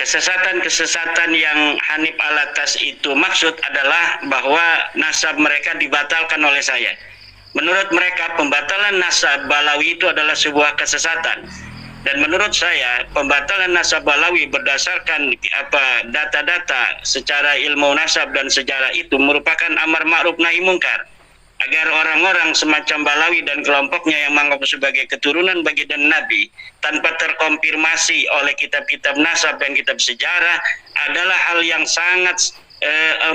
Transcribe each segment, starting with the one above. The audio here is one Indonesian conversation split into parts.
Kesesatan-kesesatan yang Hanif Alatas itu maksud adalah bahwa nasab mereka dibatalkan oleh saya. Menurut mereka pembatalan nasab Balawi itu adalah sebuah kesesatan. Dan menurut saya pembatalan nasab Balawi berdasarkan data-data secara ilmu nasab dan sejarah itu merupakan amar ma'ruf nahi mungkar. Agar orang-orang semacam Balawi dan kelompoknya yang menganggap sebagai keturunan baginda Nabi tanpa terkonfirmasi oleh kitab-kitab nasab dan kitab sejarah adalah hal yang sangat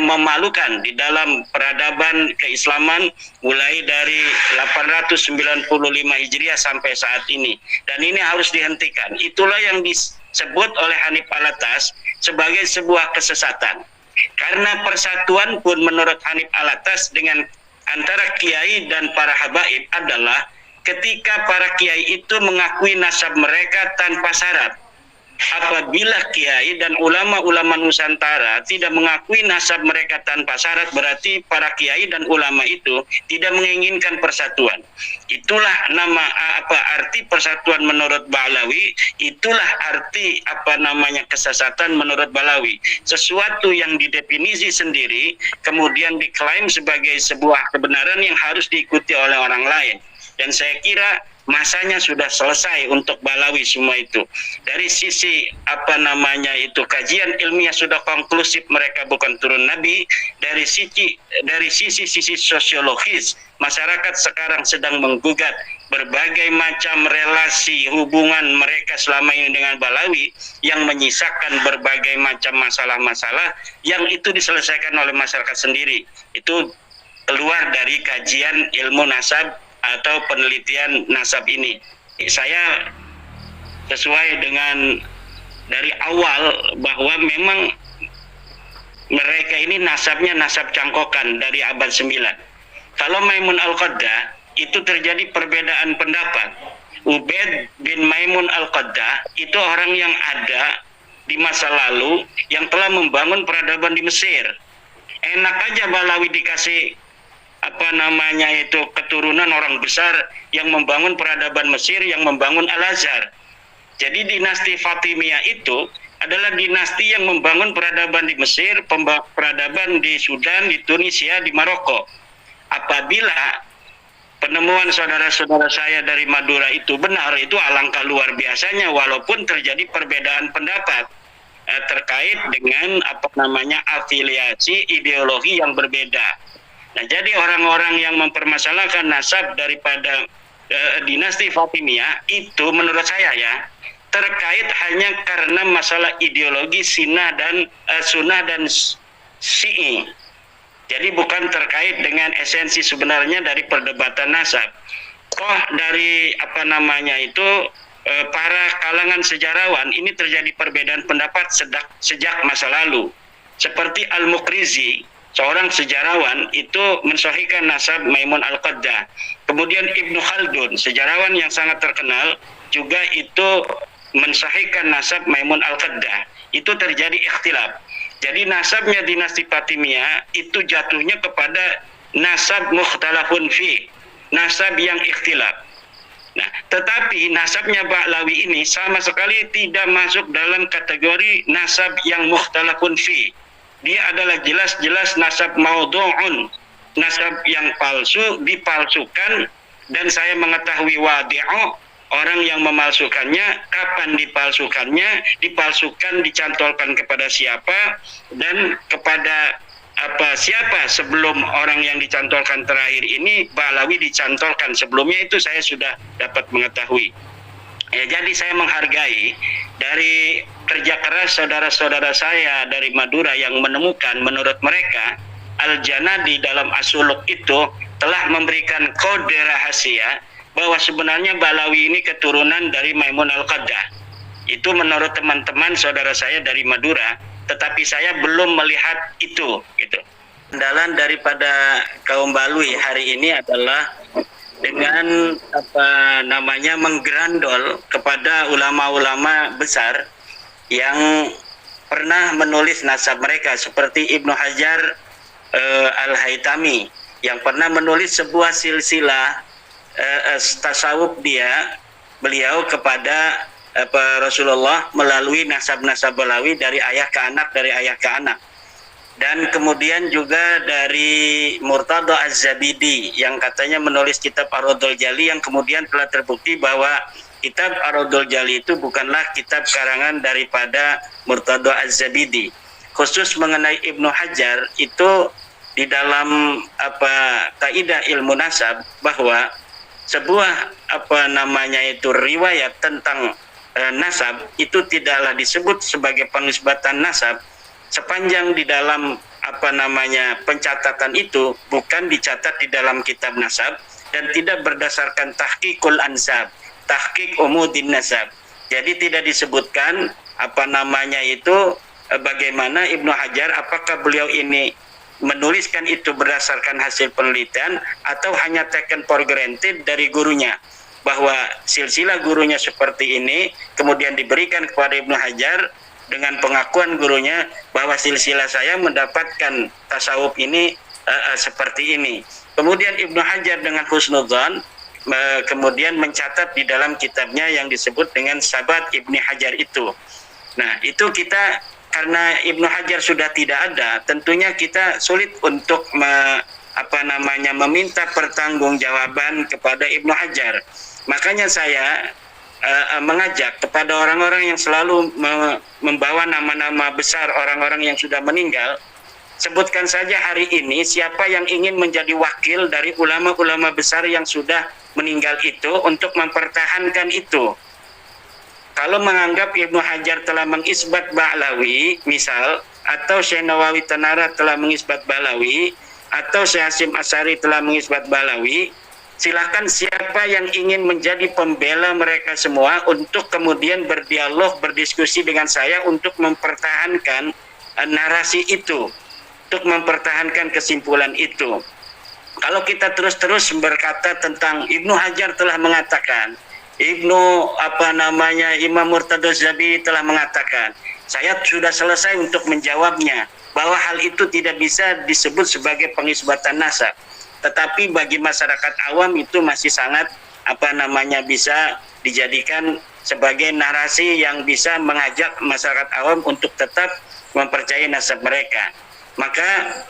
memalukan di dalam peradaban keislaman mulai dari 895 Hijriah sampai saat ini. Dan ini harus dihentikan. Itulah yang disebut oleh Hanif Alatas sebagai sebuah kesesatan. Karena persatuan pun menurut Hanif Alatas dengan antara kiai dan para habaib adalah ketika para kiai itu mengakui nasab mereka tanpa syarat. Apabila kiai dan ulama-ulama Nusantara tidak mengakui nasab mereka tanpa syarat, berarti para kiai dan ulama itu tidak menginginkan persatuan. Itulah arti persatuan menurut Balawi, itulah arti kesesatan menurut Balawi. Sesuatu yang didefinisi sendiri kemudian diklaim sebagai sebuah kebenaran yang harus diikuti oleh orang lain. Dan saya kira masanya sudah selesai untuk Balawi semua itu. Dari sisi kajian ilmiah sudah konklusif mereka bukan turun Nabi. Dari sisi sosiologis masyarakat sekarang sedang menggugat berbagai macam relasi hubungan mereka selama ini dengan Balawi yang menyisakan berbagai macam masalah-masalah yang itu diselesaikan oleh masyarakat sendiri. Itu keluar dari kajian ilmu nasab atau penelitian nasab ini. Saya sesuai dengan dari awal bahwa memang mereka ini nasabnya nasab cangkokan dari abad 9. Kalau Maimun Al-Qaddah itu terjadi perbedaan pendapat. Ubaid bin Maimun Al-Qaddah itu orang yang ada di masa lalu yang telah membangun peradaban di Mesir. Enak aja Balawi dikasih keturunan orang besar yang membangun peradaban Mesir, yang membangun Al-Azhar. Jadi dinasti Fatimiyah itu adalah dinasti yang membangun peradaban di Mesir, peradaban di Sudan, di Tunisia, di Maroko. Apabila penemuan saudara-saudara saya dari Madura itu benar, itu alangkah luar biasanya walaupun terjadi perbedaan pendapat terkait dengan afiliasi ideologi yang berbeda. Nah, jadi orang-orang yang mempermasalahkan nasab daripada dinasti Fatimiyah itu menurut saya ya terkait hanya karena masalah ideologi Sunnah dan Syi'i. Jadi bukan terkait dengan esensi sebenarnya dari perdebatan nasab. Dari para kalangan sejarawan ini terjadi perbedaan pendapat sejak masa lalu. Seperti Al-Muqrizi, seorang sejarawan itu mensahihkan nasab Maimun Al-Qaddah. Kemudian Ibnu Khaldun, sejarawan yang sangat terkenal, juga itu mensahihkan nasab Maimun Al-Qaddah. Itu terjadi ikhtilaf. Jadi nasabnya dinasti Fatimiyah itu jatuhnya kepada nasab mukhtalafun fi, nasab yang ikhtilaf. Nah, tetapi nasabnya Ba'lawi ini sama sekali tidak masuk dalam kategori nasab yang mukhtalafun fi. Dia adalah jelas-jelas nasab maudhu'un, nasab yang palsu, dipalsukan, dan saya mengetahui wadi'u, orang yang memalsukannya, kapan dipalsukan, dicantolkan kepada siapa, dan kepada siapa sebelum orang yang dicantolkan terakhir ini Ba'lawi dicantolkan. Sebelumnya itu saya sudah dapat mengetahui. Ya, jadi saya menghargai dari kerja keras saudara-saudara saya dari Madura yang menemukan menurut mereka Al-Janadi dalam As-Suluk itu telah memberikan kode rahasia bahwa sebenarnya Ba'lawi ini keturunan dari Maimun Al-Qaddah. Itu menurut teman-teman saudara saya dari Madura, tetapi saya belum melihat itu gitu. Andalan daripada kaum Balui hari ini adalah dengan menggerandol kepada ulama-ulama besar yang pernah menulis nasab mereka seperti Ibnu Hajar Al-Haytami yang pernah menulis sebuah silsilah tasawuf beliau kepada Rasulullah melalui nasab-nasab Balawi dari ayah ke anak, dari ayah ke anak. Dan kemudian juga dari Murtada Az-Zabidi yang katanya menulis kitab Ar-Raddul Jali, yang kemudian telah terbukti bahwa kitab Ar-Raddul Jali itu bukanlah kitab karangan daripada Murtada Az-Zabidi. Khusus mengenai Ibnu Hajar itu di dalam kaidah ilmu nasab, bahwa sebuah riwayat tentang nasab itu tidaklah disebut sebagai penisbatan nasab sepanjang di dalam pencatatan itu bukan dicatat di dalam kitab nasab dan tidak berdasarkan tahqiqul ansab, tahqiq umudin nasab. Jadi tidak disebutkan bagaimana Ibnu Hajar, apakah beliau ini menuliskan itu berdasarkan hasil penelitian atau hanya taken for granted dari gurunya, bahwa silsilah gurunya seperti ini, kemudian diberikan kepada Ibnu Hajar dengan pengakuan gurunya bahwa silsilah saya mendapatkan tasawuf ini seperti ini. Kemudian Ibnu Hajar dengan husnudzon kemudian mencatat di dalam kitabnya yang disebut dengan Sabat Ibnu Hajar itu. Nah, itu kita karena Ibnu Hajar sudah tidak ada, tentunya kita sulit untuk meminta pertanggungjawaban kepada Ibnu Hajar. Makanya saya mengajak kepada orang-orang yang selalu membawa nama-nama besar orang-orang yang sudah meninggal, sebutkan saja hari ini siapa yang ingin menjadi wakil dari ulama-ulama besar yang sudah meninggal itu untuk mempertahankan itu. Kalau menganggap Ibnu Hajar telah mengisbat Ba'lawi misal, atau Syekh Nawawi Tanara telah mengisbat Balawi, atau Syekh Hasyim Asy'ari telah mengisbat Balawi, silakan siapa yang ingin menjadi pembela mereka semua untuk kemudian berdialog, berdiskusi dengan saya untuk mempertahankan narasi itu, untuk mempertahankan kesimpulan itu. Kalau kita terus-terus berkata tentang Ibnu Hajar telah mengatakan, Imam Murtada Az-Zabidi telah mengatakan, saya sudah selesai untuk menjawabnya bahwa hal itu tidak bisa disebut sebagai pengisbatan nasab. Tetapi bagi masyarakat awam itu masih sangat bisa dijadikan sebagai narasi yang bisa mengajak masyarakat awam untuk tetap mempercayai nasab mereka. Maka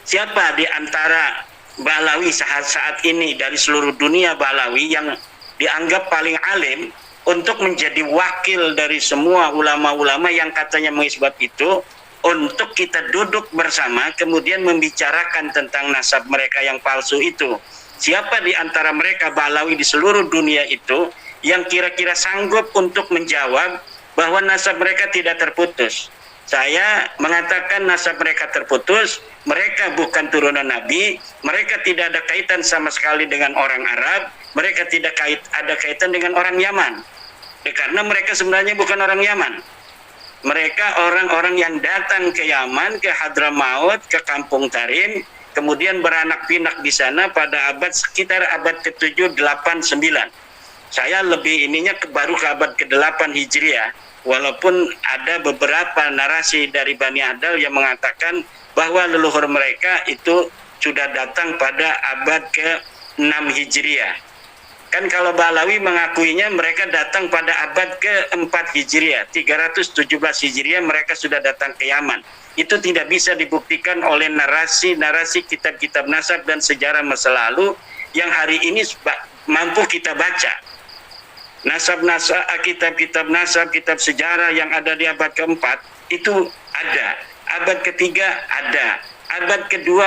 siapa di antara Balawi saat ini dari seluruh dunia Balawi yang dianggap paling alim untuk menjadi wakil dari semua ulama-ulama yang katanya mengisbat itu, untuk kita duduk bersama kemudian membicarakan tentang nasab mereka yang palsu itu? Siapa di antara mereka Balawi di seluruh dunia itu yang kira-kira sanggup untuk menjawab bahwa nasab mereka tidak terputus? Saya mengatakan nasab mereka terputus, mereka bukan turunan Nabi, mereka tidak ada kaitan sama sekali dengan orang Arab, mereka tidak ada kaitan dengan orang Yaman. Karena mereka sebenarnya bukan orang Yaman. Mereka orang-orang yang datang ke Yaman, ke Hadramaut, ke Kampung Tarim, kemudian beranak pinak di sana pada sekitar abad ke-7, 8, 9. Saya lebih baru ke abad ke-8 Hijriah, walaupun ada beberapa narasi dari Bani Adal yang mengatakan bahwa leluhur mereka itu sudah datang pada abad ke-6 Hijriah. Kan kalau Balawi mengakuinya mereka datang pada abad ke-4 Hijriah, 317 Hijriah mereka sudah datang ke Yaman. Itu tidak bisa dibuktikan oleh narasi-narasi kitab-kitab nasab dan sejarah masa lalu yang hari ini mampu kita baca. Nasab-nasab, kitab-kitab nasab, kitab sejarah yang ada di abad ke-4 itu ada. Abad ke-3 ada. Abad ke-2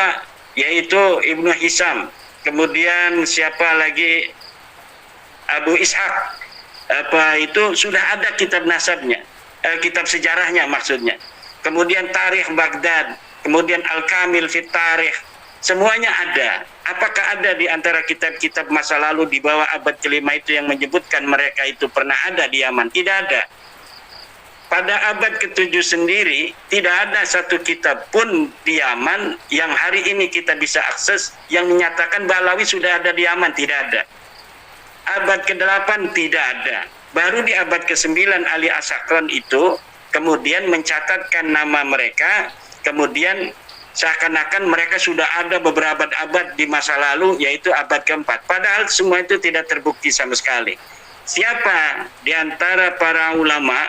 yaitu Ibnu Hisam. Kemudian siapa lagi? Abu Ishaq. Itu sudah ada kitab nasabnya, kitab sejarahnya maksudnya. Kemudian Tarikh Baghdad, kemudian Al-Kamil fit Tarikh, semuanya ada. Apakah ada di antara kitab-kitab masa lalu di bawah abad ke-5 itu yang menyebutkan mereka itu pernah ada di Yaman? Tidak ada. Pada abad ke-7 sendiri tidak ada satu kitab pun di Yaman yang hari ini kita bisa akses yang menyatakan Balawi sudah ada di Yaman, tidak ada. Abad ke-8 tidak ada. Baru di abad ke-9 Ali As-Sakran itu kemudian mencatatkan nama mereka, kemudian seakan-akan mereka sudah ada beberapa abad di masa lalu, yaitu abad ke-4. Padahal semua itu tidak terbukti sama sekali. siapa di antara para ulama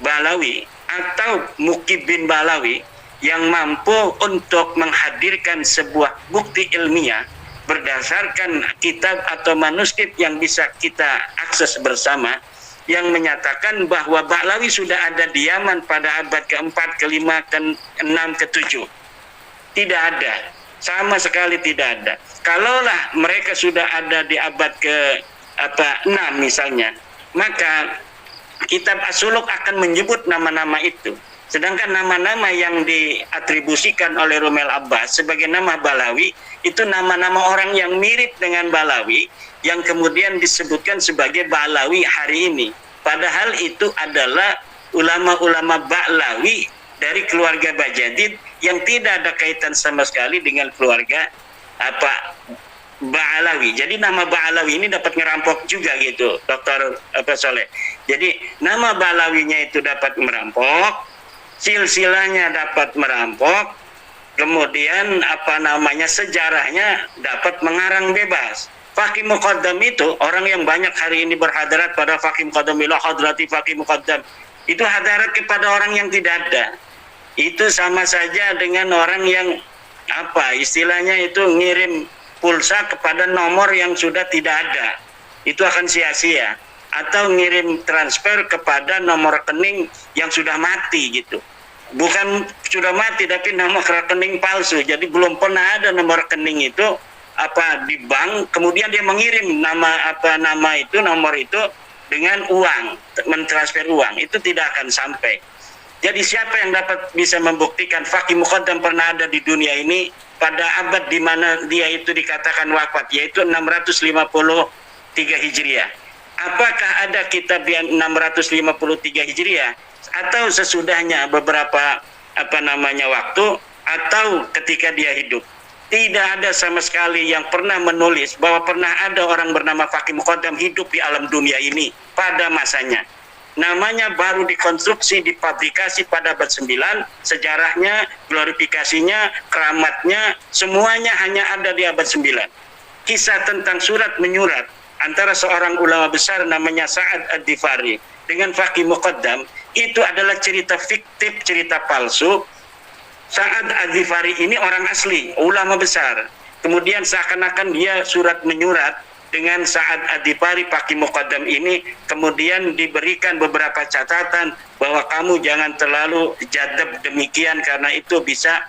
Balawi atau Mukibin Balawi yang mampu untuk menghadirkan sebuah bukti ilmiah berdasarkan kitab atau manuskrip yang bisa kita akses bersama, yang menyatakan bahwa Ba'lawi sudah ada di Yaman pada abad keempat, kelima, keenam, ketujuh. Tidak ada, sama sekali tidak ada. Kalaulah mereka sudah ada di abad ke-6 misalnya, maka kitab As-Suluk akan menyebut nama-nama itu. Sedangkan nama-nama yang diatribusikan oleh Rumel Abbas sebagai nama Balawi, itu nama-nama orang yang mirip dengan Balawi, yang kemudian disebutkan sebagai Balawi hari ini. Padahal itu adalah ulama-ulama Ba'lawi dari keluarga Bajadid yang tidak ada kaitan sama sekali dengan keluarga Ba'lawi. Jadi nama Ba'lawi ini dapat ngerampok juga gitu, Dr. Soleh. Jadi nama Ba'lawinya itu dapat merampok, silsilahnya dapat merampok, kemudian sejarahnya dapat mengarang bebas. Faqih Muqaddam itu orang yang banyak hari ini berhadarat pada Faqih Muqaddam, ila hadrati Faqih Muqaddam, itu hadarat kepada orang yang tidak ada. Itu sama saja dengan orang yang istilahnya itu ngirim pulsa kepada nomor yang sudah tidak ada. Itu akan sia-sia. Atau ngirim transfer kepada nomor rekening yang sudah mati gitu. Bukan sudah mati tapi nomor rekening palsu. Jadi belum pernah ada nomor rekening itu di bank, kemudian dia mengirim nomor itu dengan uang, mentransfer uang. Itu tidak akan sampai. Jadi siapa yang bisa membuktikan Faqih Muqaddam pernah ada di dunia ini pada abad di mana dia itu dikatakan wafat, yaitu 653 Hijriah. Apakah ada kitab yang 653 Hijriah atau sesudahnya beberapa waktu atau ketika dia hidup? Tidak ada sama sekali yang pernah menulis bahwa pernah ada orang bernama Faqih Muqaddam hidup di alam dunia ini pada masanya. Namanya baru dikonstruksi, dipublikasi pada abad 9, sejarahnya, glorifikasinya, keramatnya, semuanya hanya ada di abad 9. Kisah tentang surat menyurat antara seorang ulama besar namanya Sa'ad Ad-Difari dengan Faqih Muqaddam, itu adalah cerita fiktif, cerita palsu. Sa'ad Ad-Difari ini orang asli, ulama besar. Kemudian seakan-akan dia surat menyurat dengan Sa'ad Ad-Difari, Faqih Muqaddam ini, kemudian diberikan beberapa catatan bahwa kamu jangan terlalu jadab demikian karena itu bisa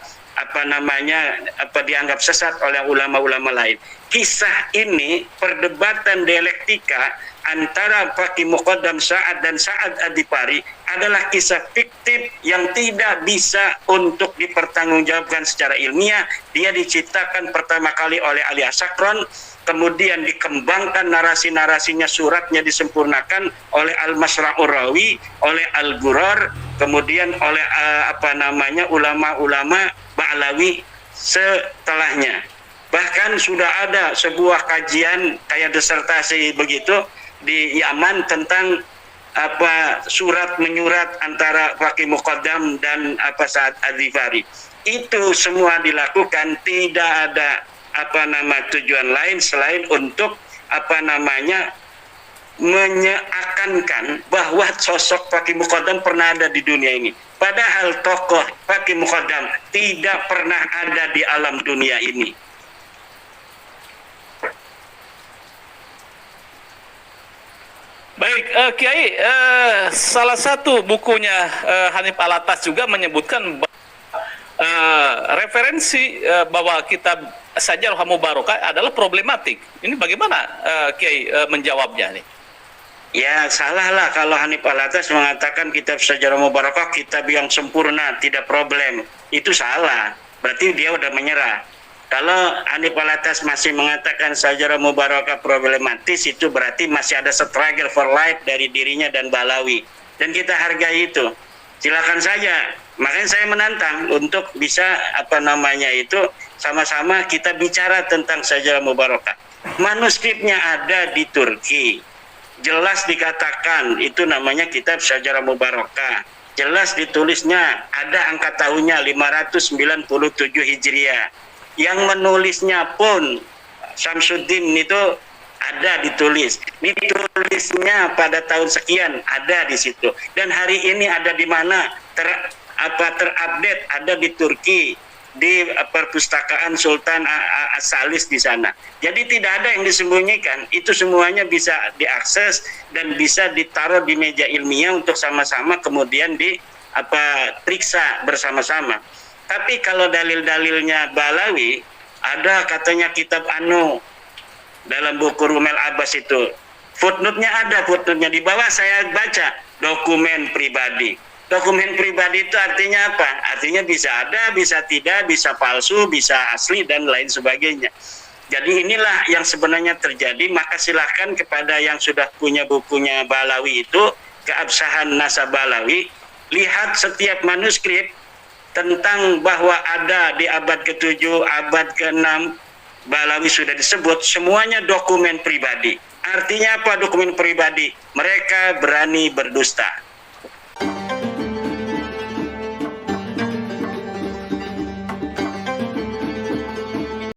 dianggap sesat oleh ulama-ulama lain. Kisah ini perdebatan dialektika antara Faqih Muqaddam Sa'ad dan Sa'ad Ad-Difari adalah kisah fiktif yang tidak bisa untuk dipertanggungjawabkan secara ilmiah. Dia diciptakan pertama kali oleh Ali As-Sakron, kemudian dikembangkan narasi-narasinya, suratnya disempurnakan oleh Al-Masra'ur Rawi, oleh Al-Gurar, kemudian oleh ulama-ulama Ba'lawi setelahnya. Bahkan sudah ada sebuah kajian kayak disertasi begitu di Yaman tentang surat menyurat antara Faqih Muqaddam dan Sa'ad Ad-Difari. Itu semua dilakukan tidak ada tujuan lain selain untuk menyeakankan bahwa sosok Faqih Muqaddam pernah ada di dunia ini. Padahal tokoh Faqih Muqaddam tidak pernah ada di alam dunia ini. Baik, Kiai, salah satu bukunya Hanif Alatas juga menyebutkan referensi bahwa kitab Syajarah Mubarakah adalah problematik. Ini bagaimana Kiai menjawabnya nih? Ya salah lah kalau Hanif Alatas mengatakan kitab Syajarah Mubarakah kitab yang sempurna, tidak problem. Itu salah, berarti dia udah menyerah. Kalau Hanif Alatas masih mengatakan Syajarah Mubarakah problematis, itu berarti masih ada struggle for life dari dirinya dan Balawi. Dan kita hargai itu. Silakan saja. Makanya saya menantang untuk bisa sama-sama kita bicara tentang Syajarah Mubarakah. Manuskripnya ada di Turki. Jelas dikatakan itu namanya kitab Syajarah Mubarakah. Jelas ditulisnya, ada angka tahunnya 597 Hijriah. Yang menulisnya pun Syamsuddin itu ada ditulis. Ditulis tulisnya pada tahun sekian ada di situ, dan hari ini ada di mana terupdate ada di Turki, di perpustakaan Sultan As-Salis di sana. Jadi tidak ada yang disembunyikan, itu semuanya bisa diakses dan bisa ditaruh di meja ilmiah untuk sama-sama kemudian periksa bersama-sama. Tapi kalau dalil-dalilnya Balawi, ada katanya kitab dalam buku Rumel Abbas itu, footnote-nya ada, footnote-nya di bawah saya baca, dokumen pribadi. Dokumen pribadi itu artinya apa? Artinya bisa ada, bisa tidak, bisa palsu, bisa asli, dan lain sebagainya. Jadi inilah yang sebenarnya terjadi. Maka silahkan kepada yang sudah punya bukunya Balawi itu, Keabsahan Nasab Balawi, lihat setiap manuskrip tentang bahwa ada di abad ke-7, abad ke-6, Balawi sudah disebut, semuanya dokumen pribadi. Artinya apa dokumen pribadi? Mereka berani berdusta.